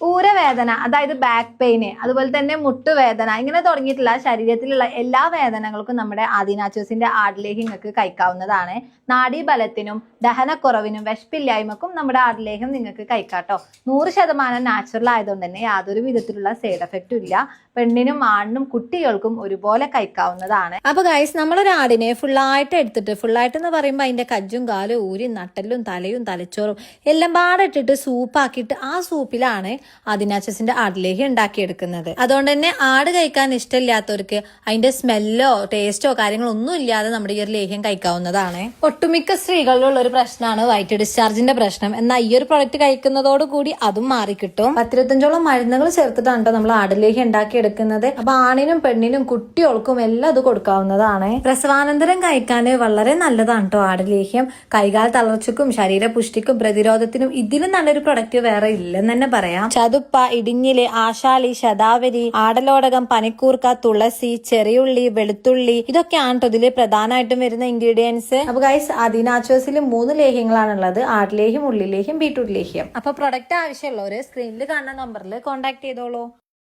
ഊരവേദന, അതായത് back pain, അതുപോലെ തന്നെ മുട്ടുവേദന, ഇങ്ങനെ തുടങ്ങിയിട്ടുള്ള ശരീരത്തിലുള്ള എല്ലാ വേദനകൾക്കും നമ്മുടെ ആദി നാച്ചുറൽസിന്റെ ആടുലേഹ്യം നിങ്ങൾക്ക് കഴിക്കാവുന്നതാണ്. നാഡീബലത്തിനും ദഹനക്കുറവിനും വിശപ്പില്ലായ്മക്കും നമ്മുടെ ആടുലേഹ്യം നിങ്ങൾക്ക് കഴിക്കാട്ടോ. 100% നാച്ചുറൽ ആയതുകൊണ്ട് തന്നെ യാതൊരു വിധത്തിലുള്ള സൈഡ് എഫക്റ്റും ഇല്ല. പെണ്ണിനും ആണിനും കുട്ടികൾക്കും ഒരുപോലെ കഴിക്കാവുന്നതാണ്. അപ്പൊ ഗൈസ്, നമ്മളൊരു ആടിനെ ഫുള്ളായിട്ട് എടുത്തിട്ട്, ഫുള്ളായിട്ട് എന്ന് പറയുമ്പോൾ അതിന്റെ കജ്ജും കാലും ഊരി നട്ടലും തലയും തലച്ചോറും എല്ലാം പാടെ ഇട്ടിട്ട് സൂപ്പാക്കിയിട്ട് ആ സൂപ്പിലാണ് ആദി നാച്ചുറൽസിന്റെ ആടുലേഹ്യം ഉണ്ടാക്കിയെടുക്കുന്നത്. അതുകൊണ്ട് തന്നെ ആട് കഴിക്കാൻ ഇഷ്ടമില്ലാത്തവർക്ക് അതിന്റെ സ്മെല്ലോ ടേസ്റ്റോ കാര്യങ്ങളോ ഒന്നും ഇല്ലാതെ നമ്മുടെ ഈ ഒരു ലേഹ്യം കഴിക്കാവുന്നതാണ്. ഒട്ടുമിക്ക സ്ത്രീകളിലുള്ള ഒരു പ്രശ്നമാണ് വൈറ്റ് ഡിസ്ചാർജിന്റെ പ്രശ്നം. എന്നാൽ ഈ ഒരു പ്രൊഡക്റ്റ് കഴിക്കുന്നതോടുകൂടി അതും മാറിക്കിട്ടും. 10-25ഓളം മരുന്നുകൾ ചേർത്തിട്ടാണ് നമ്മൾ ആടുലേഹ്യം ഉണ്ടാക്കിയെടുക്കുന്നത്. അപ്പൊ ആണിനും പെണ്ണിനും കുട്ടികൾക്കും എല്ലാം അത് കൊടുക്കാവുന്നതാണ്. പ്രസവാനന്തരം കഴിക്കാൻ വളരെ നല്ലതാണ് കേട്ടോ ആടുലേഹ്യം. കൈകാൽ തളർച്ചയ്ക്കും ശരീരപുഷ്ടിക്കും പ്രതിരോധത്തിനും ഇതിലും നല്ലൊരു പ്രൊഡക്റ്റ് വേറെ ഇല്ലെന്ന് തന്നെ പറയാം. ചതുപ്പ, ഇടിഞ്ഞില്, ആശാളി, ശതാവരി, ആടലോടകം, പനിക്കൂർക്ക, തുളസി, ചെറിയുള്ളി, വെളുത്തുള്ളി, ഇതൊക്കെയാണ് കേട്ടോ ഇതില് പ്രധാനമായിട്ടും വരുന്ന ഇൻഗ്രീഡിയൻസ്. അപ്പൊ ഗൈസ്, ആദി നാച്ചുറൽസിൽ 3 ലേഹ്യങ്ങളാണുള്ളത്: ആടുലേഹ്യം, ഉള്ളിലേഹ്യം, ബീട്രൂട്ട് ലേഹ്യം. അപ്പൊ പ്രൊഡക്റ്റ് ആവശ്യമുള്ളവര് സ്ക്രീനിൽ കാണുന്ന നമ്പറിൽ കോൺടാക്ട് ചെയ്തോളൂ.